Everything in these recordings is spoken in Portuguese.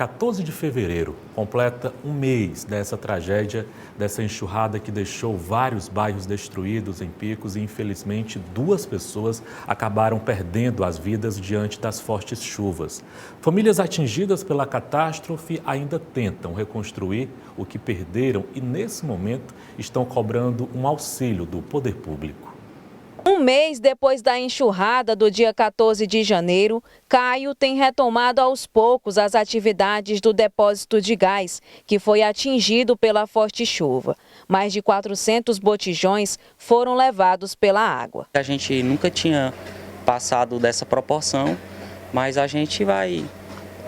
14 de fevereiro completa um mês dessa tragédia, dessa enxurrada que deixou vários bairros destruídos em Picos e, infelizmente, 2 pessoas acabaram perdendo as vidas diante das fortes chuvas. Famílias atingidas pela catástrofe ainda tentam reconstruir o que perderam e, nesse momento, estão cobrando um auxílio do poder público. Um mês depois da enxurrada do dia 14 de janeiro, Caio tem retomado aos poucos as atividades do depósito de gás, que foi atingido pela forte chuva. Mais de 400 botijões foram levados pela água. A gente nunca tinha passado dessa proporção, mas a gente vai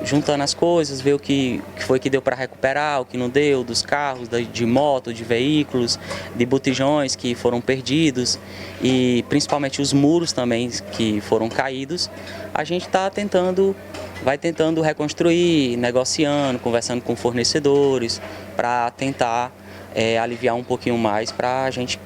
juntando as coisas, ver o que foi que deu para recuperar, o que não deu, dos carros, de moto, de veículos, de botijões que foram perdidos e principalmente os muros também que foram caídos. A gente vai tentando reconstruir, negociando, conversando com fornecedores para tentar aliviar um pouquinho mais para a gente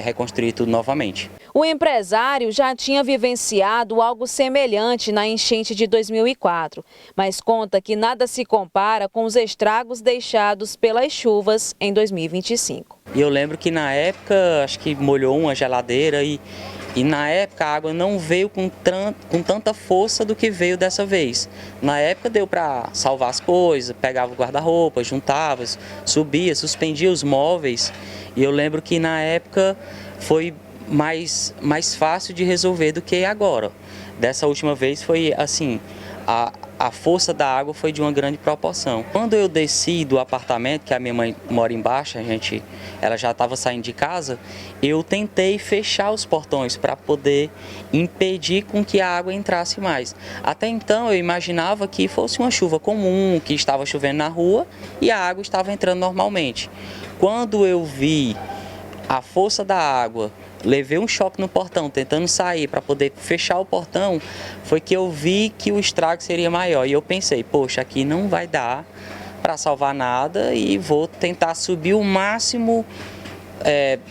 reconstruir tudo novamente. O empresário já tinha vivenciado algo semelhante na enchente de 2004, mas conta que nada se compara com os estragos deixados pelas chuvas em 2025. E eu lembro que na época, acho que molhou uma geladeira e na época a água não veio com tanta força do que veio dessa vez. Na época deu para salvar as coisas, pegava o guarda-roupa, juntava, subia, suspendia os móveis. E eu lembro que na época foi mais fácil de resolver do que agora. Dessa última vez foi assim, a força da água foi de uma grande proporção. Quando eu desci do apartamento, que a minha mãe mora embaixo, ela já estava saindo de casa, eu tentei fechar os portões para poder impedir com que a água entrasse mais. Até então eu imaginava que fosse uma chuva comum, que estava chovendo na rua e a água estava entrando normalmente. Quando eu vi a força da água, levei um choque no portão, tentando sair para poder fechar o portão, foi que eu vi que o estrago seria maior. E eu pensei, poxa, aqui não vai dar para salvar nada e vou tentar subir o máximo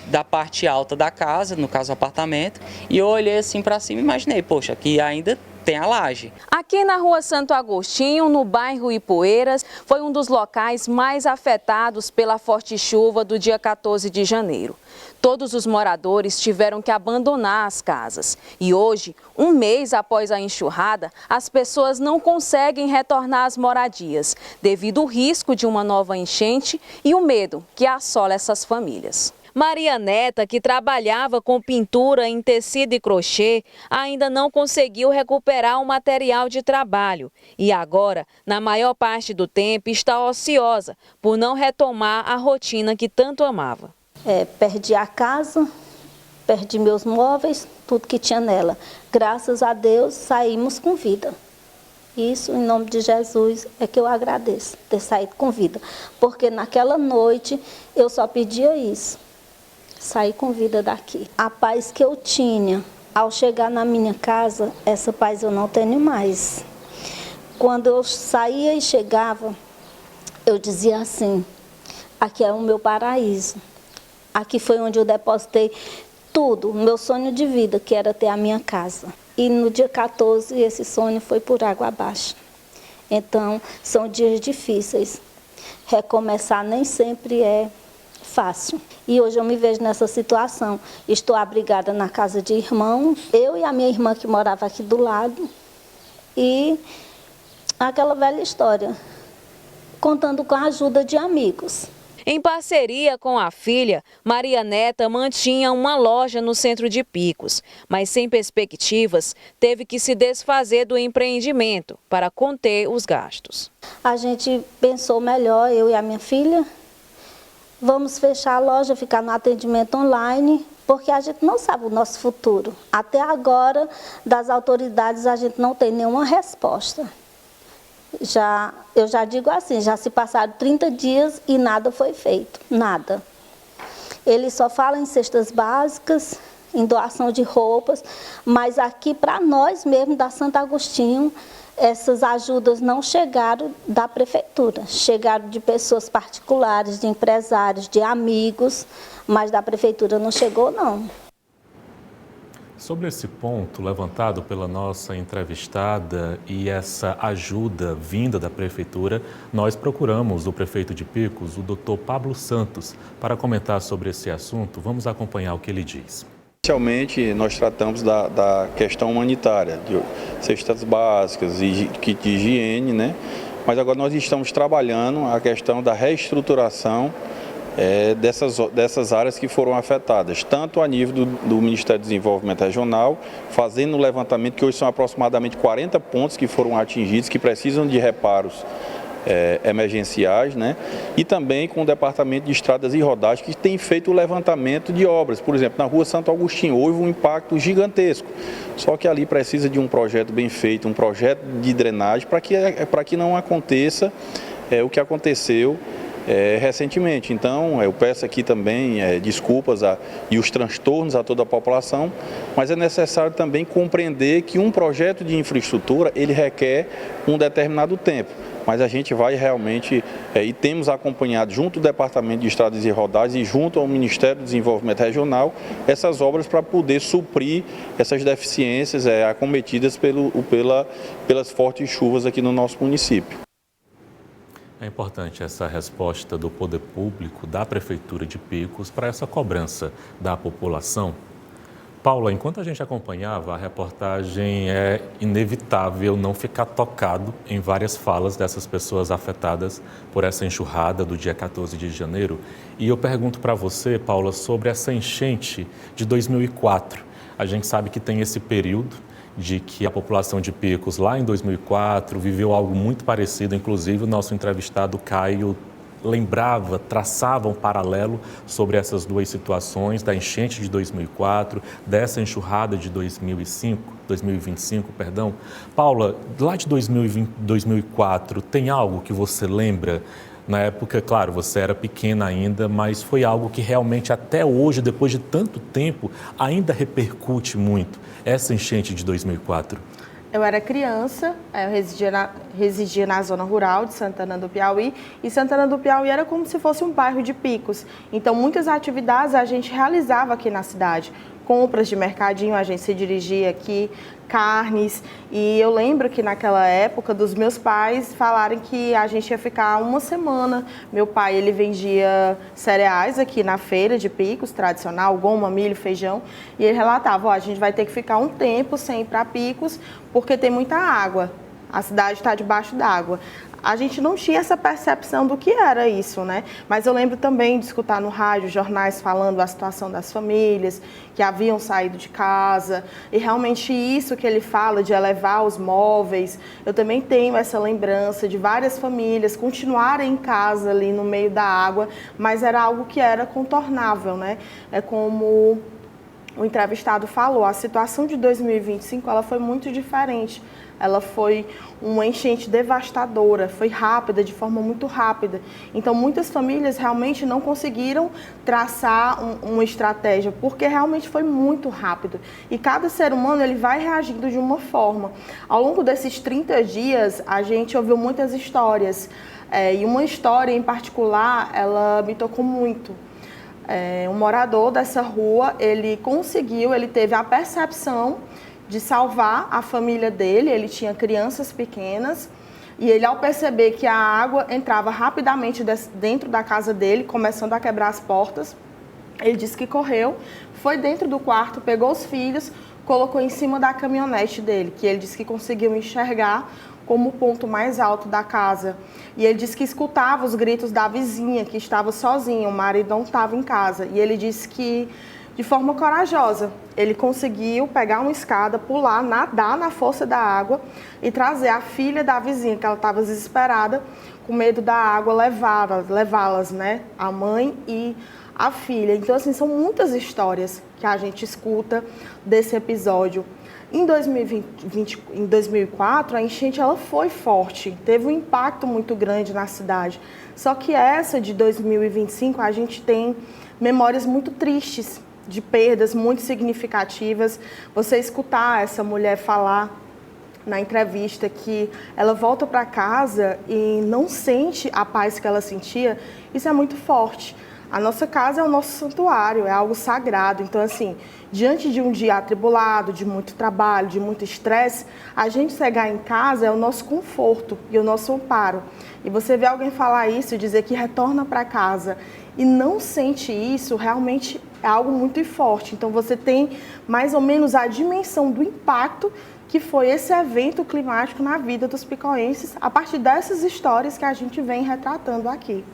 da parte alta da casa, no caso o apartamento. E eu olhei assim para cima e imaginei, poxa, aqui ainda tem a laje. Aqui na rua Santo Agostinho, no bairro Ipueiras, foi um dos locais mais afetados pela forte chuva do dia 14 de janeiro. Todos os moradores tiveram que abandonar as casas. E hoje, um mês após a enxurrada, as pessoas não conseguem retornar às moradias, devido ao risco de uma nova enchente e o medo que assola essas famílias. Maria Neta, que trabalhava com pintura em tecido e crochê, ainda não conseguiu recuperar o material de trabalho e agora, na maior parte do tempo, está ociosa por não retomar a rotina que tanto amava. Perdi a casa, perdi meus móveis, tudo que tinha nela. Graças a Deus saímos com vida. Isso, em nome de Jesus, é que eu agradeço ter saído com vida. Porque naquela noite eu só pedia isso. Sair com vida daqui. A paz que eu tinha ao chegar na minha casa, essa paz eu não tenho mais. Quando eu saía e chegava, eu dizia assim, aqui é o meu paraíso. Aqui foi onde eu depositei tudo, o meu sonho de vida, que era ter a minha casa. E no dia 14, esse sonho foi por água abaixo. Então, são dias difíceis. Recomeçar nem sempre é fácil. E hoje eu me vejo nessa situação. Estou abrigada na casa de irmãos, eu e a minha irmã que morava aqui do lado. E aquela velha história, contando com a ajuda de amigos. Em parceria com a filha, Maria Neta mantinha uma loja no centro de Picos, mas sem perspectivas, teve que se desfazer do empreendimento para conter os gastos. A gente pensou melhor, eu e a minha filha, vamos fechar a loja, ficar no atendimento online, porque a gente não sabe o nosso futuro. Até agora, das autoridades, a gente não tem nenhuma resposta. Eu já digo assim, já se passaram 30 dias e nada foi feito, nada. Eles só falam em cestas básicas, em doação de roupas, mas aqui para nós mesmo, da Santo Agostinho, essas ajudas não chegaram da prefeitura, chegaram de pessoas particulares, de empresários, de amigos, mas da prefeitura não chegou não. Sobre esse ponto levantado pela nossa entrevistada e essa ajuda vinda da Prefeitura, nós procuramos o prefeito de Picos, o Dr. Pablo Santos, para comentar sobre esse assunto. Vamos acompanhar o que ele diz. Inicialmente, nós tratamos da questão humanitária, de cestas básicas e kit de higiene, né? Mas agora nós estamos trabalhando a questão da reestruturação dessas áreas que foram afetadas, tanto a nível do Ministério do Desenvolvimento Regional, fazendo um levantamento, que hoje são aproximadamente 40 pontos que foram atingidos, que precisam de reparos emergenciais, né? E também com o Departamento de Estradas e Rodagens, que tem feito o levantamento de obras. Por exemplo, na Rua Santo Agostinho, houve um impacto gigantesco, só que ali precisa de um projeto bem feito, um projeto de drenagem, para que não aconteça o que aconteceu recentemente. Então, eu peço aqui também desculpas e os transtornos a toda a população, mas é necessário também compreender que um projeto de infraestrutura, ele requer um determinado tempo. Mas a gente vai realmente, e temos acompanhado junto ao Departamento de Estradas e Rodagens e junto ao Ministério do Desenvolvimento Regional, essas obras para poder suprir essas deficiências acometidas pelas fortes chuvas aqui no nosso município. É importante essa resposta do poder público, da Prefeitura de Picos, para essa cobrança da população. Paula, enquanto a gente acompanhava a reportagem, é inevitável não ficar tocado em várias falas dessas pessoas afetadas por essa enxurrada do dia 14 de janeiro. E eu pergunto para você, Paula, sobre essa enchente de 2004. A gente sabe que tem esse período de que a população de Picos, lá em 2004, viveu algo muito parecido. Inclusive, o nosso entrevistado Caio traçava um paralelo sobre essas duas situações, da enchente de 2004, dessa enxurrada de 2025. Paula, lá de 2004, tem algo que você lembra? Na época, claro, você era pequena ainda, mas foi algo que realmente até hoje, depois de tanto tempo, ainda repercute muito, essa enchente de 2004. Eu era criança, eu residia na zona rural de Santana do Piauí, e Santana do Piauí era como se fosse um bairro de Picos. Então, muitas atividades a gente realizava aqui na cidade. Compras de mercadinho, a gente se dirigia aqui, carnes, e eu lembro que naquela época dos meus pais falarem que a gente ia ficar uma semana. Meu pai, ele vendia cereais aqui na feira de Picos, tradicional, goma, milho, feijão, e ele relatava, a gente vai ter que ficar um tempo sem ir para Picos, porque tem muita água, a cidade está debaixo d'água. A gente não tinha essa percepção do que era isso, né? Mas eu lembro também de escutar no rádio jornais falando a situação das famílias que haviam saído de casa, e realmente isso que ele fala de elevar os móveis, eu também tenho essa lembrança de várias famílias continuarem em casa ali no meio da água, mas era algo que era contornável, né? É como o entrevistado falou, a situação de 2025 ela foi muito diferente. Ela foi uma enchente devastadora, foi rápida, de forma muito rápida. Então, muitas famílias realmente não conseguiram traçar uma estratégia, porque realmente foi muito rápido. E cada ser humano ele vai reagindo de uma forma. Ao longo desses 30 dias, a gente ouviu muitas histórias. E uma história em particular, ela me tocou muito. Um morador dessa rua, ele teve a percepção de salvar a família dele, ele tinha crianças pequenas, e ele, ao perceber que a água entrava rapidamente dentro da casa dele, começando a quebrar as portas, ele disse que correu, foi dentro do quarto, pegou os filhos, colocou em cima da caminhonete dele, que ele disse que conseguiu enxergar como o ponto mais alto da casa. E ele disse que escutava os gritos da vizinha, que estava sozinha, o marido não estava em casa. E ele disse que, de forma corajosa, ele conseguiu pegar uma escada, pular, nadar na força da água e trazer a filha da vizinha, que ela estava desesperada, com medo da água, levá-las, né? A mãe e a filha. Então, assim, são muitas histórias que a gente escuta desse episódio. Em 2004, a enchente ela foi forte, teve um impacto muito grande na cidade. Só que essa de 2025, a gente tem memórias muito tristes, de perdas muito significativas. Você escutar essa mulher falar na entrevista que ela volta para casa e não sente a paz que ela sentia, isso é muito forte. A nossa casa é o nosso santuário, é algo sagrado. Então, assim, diante de um dia atribulado, de muito trabalho, de muito estresse, a gente chegar em casa é o nosso conforto e o nosso amparo. E você vê alguém falar isso e dizer que retorna para casa e não sente isso, realmente é algo muito forte. Então, você tem mais ou menos a dimensão do impacto que foi esse evento climático na vida dos picoenses, a partir dessas histórias que a gente vem retratando aqui.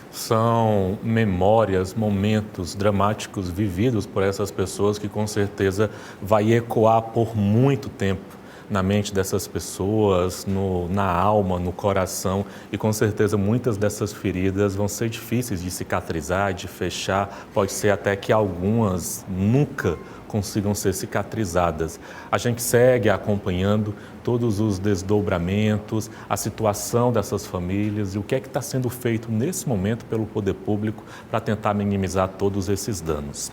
São memórias, momentos dramáticos vividos por essas pessoas que com certeza vai ecoar por muito tempo na mente dessas pessoas, na alma, no coração, e com certeza muitas dessas feridas vão ser difíceis de cicatrizar, de fechar, pode ser até que algumas nunca consigam ser cicatrizadas. A gente segue acompanhando todos os desdobramentos, a situação dessas famílias e o que é que está sendo feito nesse momento pelo poder público para tentar minimizar todos esses danos.